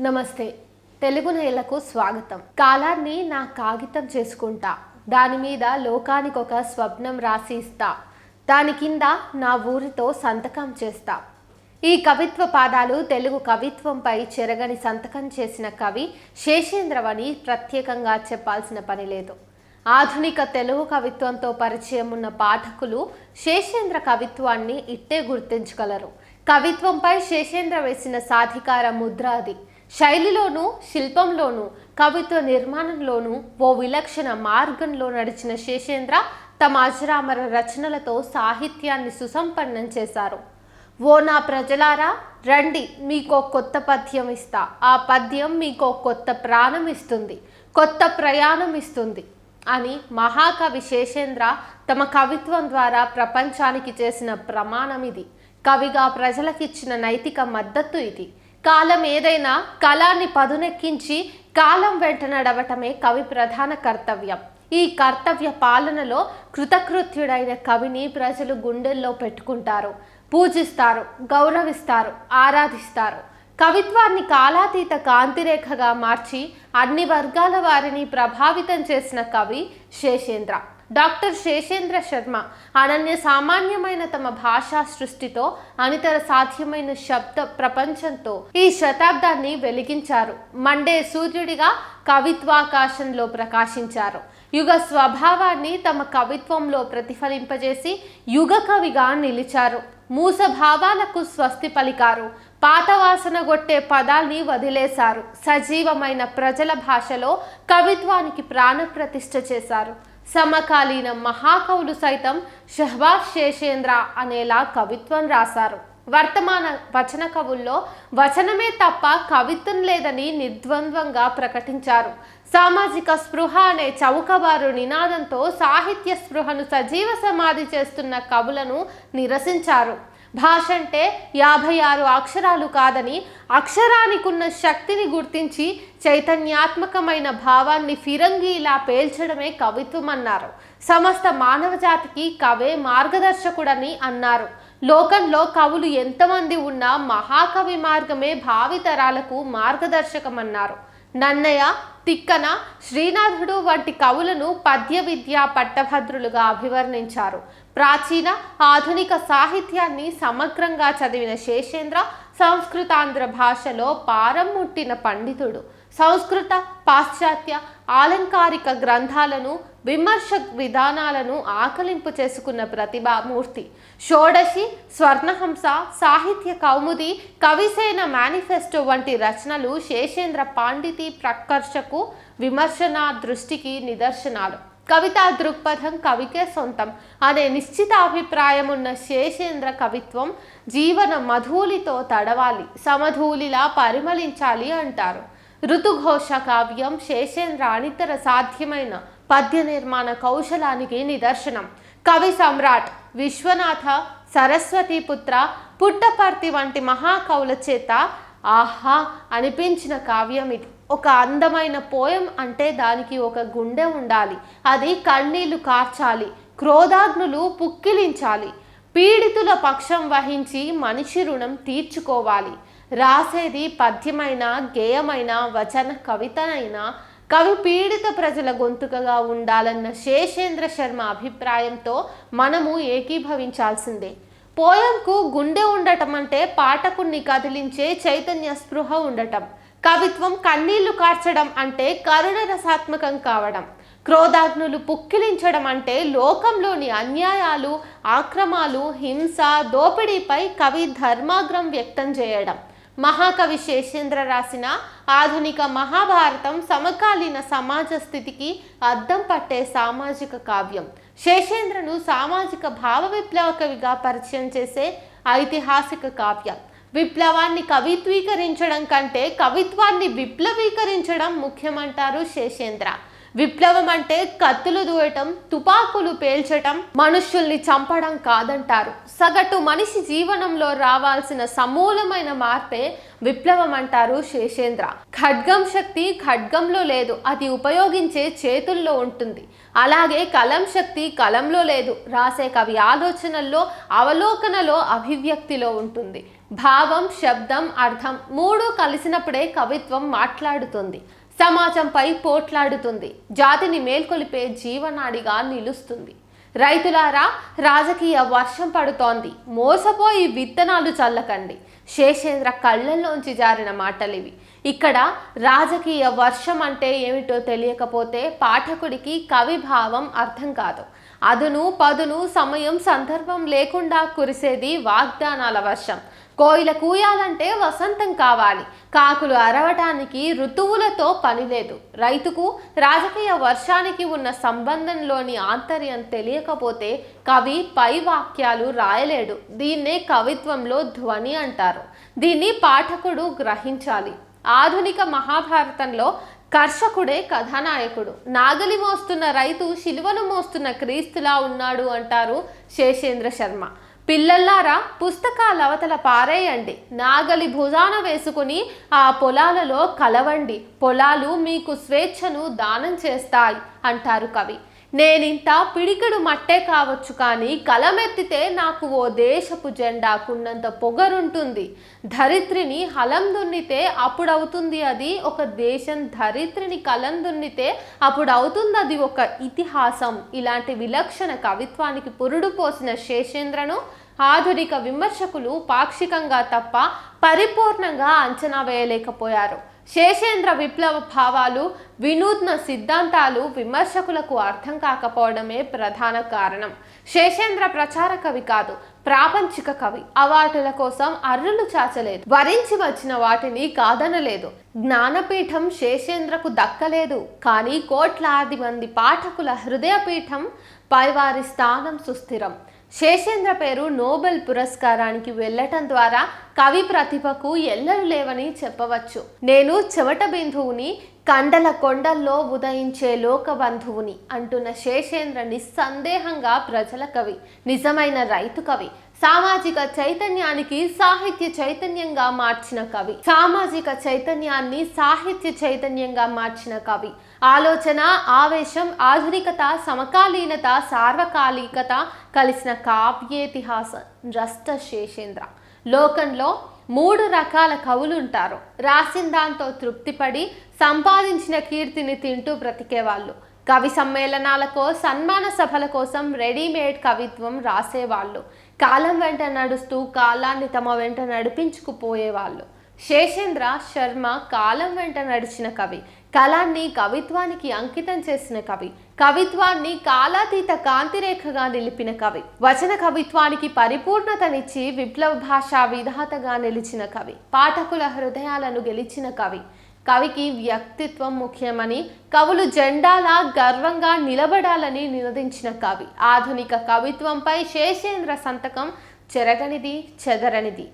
నమస్తే. తెలుగు నేలకు స్వాగతం. కాలాన్ని నా కాగితం చేసుకుంటా, దాని మీద లోకానికి ఒక స్వప్నం రాసి ఇస్తా, దాని కింద నా ఊరితో సంతకం చేస్తా. ఈ కవిత్వ పాదాలు తెలుగు కవిత్వంపై చెరగని సంతకం చేసిన కవి శేషేంద్రవని ప్రత్యేకంగా చెప్పాల్సిన పని లేదు. ఆధునిక తెలుగు కవిత్వంతో పరిచయం ఉన్న పాఠకులు శేషేంద్ర కవిత్వాన్ని ఇట్టే గుర్తించగలరు. కవిత్వంపై శేషేంద్ర వేసిన సాధికార ముద్ర అది. శైలిలోనూ శిల్పంలోనూ కవిత్వ నిర్మాణంలోనూ ఓ విలక్షణ మార్గంలో నడిచిన శేషేంద్ర తమ అజరామర రచనలతో సాహిత్యాన్ని సుసంపన్నం చేశారు. ఓ నా ప్రజలారా రండి, మీకో కొత్త పద్యం ఇస్తా, ఆ పద్యం మీకో కొత్త ప్రాణం ఇస్తుంది, కొత్త ప్రయాణం ఇస్తుంది అని మహాకవి శేషేంద్ర తమ కవిత్వం ద్వారా ప్రపంచానికి చేసిన ప్రమాణం ఇది. కవిగా ప్రజలకిచ్చిన నైతిక మద్దతు ఇది. కాలం ఏదైనా కళాన్ని పదునెక్కించి కాలం వెంట నడవటమే కవి ప్రధాన కర్తవ్యం. ఈ కర్తవ్య పాలనలో కృతకృత్యుడైన కవిని ప్రజలు గుండెల్లో పెట్టుకుంటారు, పూజిస్తారు, గౌరవిస్తారు, ఆరాధిస్తారు. కవిత్వాన్ని కాలాతీత కాంతిరేఖగా మార్చి అన్ని వర్గాల వారిని ప్రభావితం చేసిన కవి శేషేంద్ర. డాక్టర్ శేషేంద్ర శర్మ అనన్య సామాన్యమైన తమ భాషా సృష్టితో అనితర సాధ్యమైన శబ్ద ప్రపంచంతో ఈ శతాబ్దాన్ని వెలిగించారు. మండే సూర్యుడిగా కవిత్వాకాశంలో ప్రకాశించారు. యుగ స్వభావాన్ని తమ కవిత్వంలో ప్రతిఫలింపజేసి యుగ కవిగా నిలిచారు. మూస భావాలకు స్వస్తి పలికారు. పాత వాసన గొట్టే పదాల్ని వదిలేశారు. సజీవమైన ప్రజల భాషలో కవిత్వానికి ప్రాణప్రతిష్ఠ చేశారు. సమకాలీన మహాకవులు సైతం షహబాజ్ శేషేంద్ర అనేలా కవిత్వం రాశారు. వర్తమాన వచన కవుల్లో వచనమే తప్ప కవిత్వం లేదని నిర్ద్వంద్వంగా ప్రకటించారు. సామాజిక స్పృహ అనే చౌకబారు నినాదంతో సాహిత్య స్పృహను సజీవ సమాధి చేస్తున్న కవులను నిరసించారు. భాష అంటే 56 అక్షరాలు కాదని, అక్షరానికున్న శక్తిని గుర్తించి చైతన్యాత్మకమైన భావాన్ని ఫిరంగిలా పేల్చడమే కవిత్వం అన్నారు. సమస్త మానవ జాతికి కవే మార్గదర్శకుడని అన్నారు. లోకంలో కవులు ఎంతమంది ఉన్నా మహాకవి మార్గమే భావితరాలకు మార్గదర్శకమన్నారు. నన్నయ, తిక్కన, శ్రీనాథుడు వంటి కవులను పద్య విద్యా పట్టభద్రులుగా అభివర్ణించారు. ప్రాచీన ఆధునిక సాహిత్యాన్ని సమగ్రంగా చదివిన శేషేంద్ర సంస్కృతాంధ్ర భాషలో పారం ముట్టిన పండితుడు. సంస్కృత పాశ్చాత్య ఆలంకారిక గ్రంథాలను విమర్శ విధానాలను ఆకలింపు చేసుకున్న ప్రతిభామూర్తి. షోడశి, స్వర్ణహంస, సాహిత్య కౌముది, కవిసేన మేనిఫెస్టో వంటి రచనలు శేషేంద్ర పాండితి ప్రకర్షకు విమర్శనా దృష్టికి నిదర్శనాలు. కవితా దృక్పథం కవికే సొంతం అనే నిశ్చిత అభిప్రాయం ఉన్న శేషేంద్ర కవిత్వం జీవన మధూలితో తడవాలి, సమధూలిలా పరిమళించాలి అంటారు. ఋతుఘోష కావ్యం శేషేంద్ర అనితర సాధ్యమైన పద్య నిర్మాణ కౌశలానికి నిదర్శనం. కవి సమ్రాట్ విశ్వనాథ, సరస్వతీపుత్ర, పుట్టపర్తి వంటి మహాకవుల చేత ఆహా అనిపించిన కావ్యం ఇది. ఒక అందమైన పోయం అంటే దానికి ఒక గుండె ఉండాలి, అది కన్నీళ్లు కార్చాలి, క్రోధాగ్నులు పుక్కిలించాలి, పీడితుల పక్షం వహించి మనిషి రుణం తీర్చుకోవాలి. రాసేది పద్యమైన, గేయమైన, వచన కవితనైనా కవి పీడిత ప్రజల గొంతుకగా ఉండాలన్న శేషేంద్ర శర్మ అభిప్రాయంతో మనము ఏకీభవించాల్సిందే. పోయంకు గుండె ఉండటం అంటే పాఠకుణ్ణి కదిలించే చైతన్య స్పృహ ఉండటం. కవిత్వం కన్నీళ్లు కార్చడం అంటే కరుణ రసాత్మకం కావడం. క్రోధాగ్నులు పుక్కిలించడం అంటే లోకంలోని అన్యాయాలు, ఆక్రమాలు, హింస, దోపిడీపై కవి ధర్మాగ్రం వ్యక్తం చేయడం. మహాకవి శేషేంద్ర రాసిన ఆధునిక మహాభారతం సమకాలీన సమాజ స్థితికి అద్దం పట్టే సామాజిక కావ్యం. శేషేంద్రను సామాజిక భావ విప్లవ కవిగా పరిచయం చేసే ఐతిహాసిక కావ్యం. విప్లవాన్ని కవిత్వీకరించడం కంటే కవిత్వాన్ని విప్లవీకరించడం ముఖ్యమంటారు శేషేంద్ర. విప్లవం అంటే కత్తులు దూయటం, తుపాకులు పేల్చటం, మనుష్యుల్ని చంపడం కాదంటారు. సగటు మనిషి జీవనంలో రావాల్సిన సమూలమైన మార్పే విప్లవం అంటారు శేషేంద్ర. ఖడ్గం శక్తి ఖడ్గంలో లేదు, అది ఉపయోగించే చేతుల్లో ఉంటుంది. అలాగే కలం శక్తి కలంలో లేదు, రాసే కవి ఆలోచనల్లో, అవలోకనలో, అభివ్యక్తిలో ఉంటుంది. భావం, శబ్దం, అర్థం మూడు కలిసినప్పుడే కవిత్వం మాట్లాడుతుంది, సమాజంపై పోట్లాడుతుంది, జాతిని మేల్కొలిపే జీవనాడిగా నిలుస్తుంది. రైతులారా, రాజకీయ వర్షం పడుతోంది, మోసపోయి విత్తనాలు చల్లకండి. శేషేంద్ర కళ్ళల్లోంచి జారిన మాటలివి. ఇక్కడ రాజకీయ వర్షం అంటే ఏమిటో తెలియకపోతే పాఠకుడికి కవి భావం అర్థం కాదు. అదును పదును సమయం సందర్భం లేకుండా కురిసేది వాగ్దానాల వర్షం. కోయిల కూయాలంటే వసంతం కావాలి, కాకులు అరవటానికి ఋతువులతో పని లేదు. రైతుకు రాజకీయ వర్షానికి ఉన్న సంబంధంలోని ఆంతర్యం తెలియకపోతే కవి పై వాక్యాలు రాయలేడు. దీన్నే కవిత్వంలో ధ్వని అంటారు. దీన్ని పాఠకుడు గ్రహించాలి. ఆధునిక మహాభారతంలో కర్షకుడే కథానాయకుడు. నాగలి మోస్తున్న రైతు శిలువను మోస్తున్న క్రీస్తులా ఉన్నాడు అంటారు శేషేంద్ర శర్మ. పిల్లల్లారా, పుస్తకాల అవతల పారేయండి, నాగలి భుజాన వేసుకుని ఆ పొలాలలో కలవండి, పొలాలు మీకు స్వేచ్ఛను దానం చేస్తాయి అంటారు కవి. నేనింత పిడికిడు మట్టే కావచ్చు, కానీ కలమెత్తితే నాకు ఓ దేశపు జెండాకున్నంత పొగరుంటుంది. ధరిత్రిని హలం దున్నితే అప్పుడవుతుంది అది ఒక దేశం, ధరిత్రిని కలం దున్నితే అప్పుడవుతుంది అది ఒక ఇతిహాసం. ఇలాంటి విలక్షణ కవిత్వానికి పురుడు పోసిన శేషేంద్రను ఆధునిక విమర్శకులు పాక్షికంగా తప్ప పరిపూర్ణంగా అంచనా వేయలేకపోయారు. శేషేంద్ర విప్లవ భావాలు, వినూత్న సిద్ధాంతాలు విమర్శకులకు అర్థం కాకపోవడమే ప్రధాన కారణం. శేషేంద్ర ప్రచార కవి కాదు, ప్రాపంచిక కవి. అవార్డుల కోసం అర్రులు చాచలేదు, వరించి వచ్చిన వాటిని కాదనలేదు. జ్ఞానపీఠం శేషేంద్రకు దక్కలేదు, కానీ కోట్లాది మంది పాఠకుల హృదయపీఠం పైవారి స్థానం సుస్థిరం. శేషేంద్ర పేరు నోబెల్ పురస్కారానికి వెళ్ళటం ద్వారా కవి ప్రతిభకు ఎల్లలు లేవని చెప్పవచ్చు. నేను చెమట బిందువుని, కండల కొండల్లో ఉదయించే లోకబంధువుని అంటున్న శేషేంద్ర నిస్సందేహంగా ప్రజల కవి, నిజమైన రైతు కవి, సామాజిక చైతన్యానికి సాహిత్య చైతన్యంగా మార్చిన కవి, సామాజిక చైతన్యాన్ని సాహిత్య చైతన్యంగా మార్చిన కవి. ఆలోచన, ఆవేశం, ఆధునికత, సమకాలీనత, సార్వకాలికత కలిసిన కావ్యేతిహాస రస్త శేషేంద్ర. లోకంలో మూడు రకాల కవులుంటారు. రాసిన దాంతో తృప్తిపడి సంపాదించిన కీర్తిని తింటూ బ్రతికేవాళ్ళు, కవి సమ్మేళనాలకో సన్మాన సభల కోసం రెడీమేడ్ కవిత్వం రాసేవాళ్ళు, కాలం వెంట నడుస్తూ కాలాన్ని తమ వెంట నడిపించుకుపోయేవాళ్ళు. శేషేంద్ర శర్మ కాలం వెంట నడిచిన కవి, కళాన్ని కవిత్వానికి అంకితం చేసిన కవి, కవిత్వాన్ని కాలాతీత కాంతిరేఖగా నిలిపిన కవి, వచన కవిత్వానికి పరిపూర్ణతనిచ్చి విప్లవ భాషా విధాతగా నిలిచిన కవి, పాఠకుల హృదయాలను గెలిచిన కవి. కవికి వ్యక్తిత్వం ముఖ్యమని, కవులు జెండాలా గర్వంగా నిలబడాలని నినదించిన కవి. ఆధునిక కవిత్వంపై శేషేంద్ర సంతకం చెరగనిది, చెదరనిది.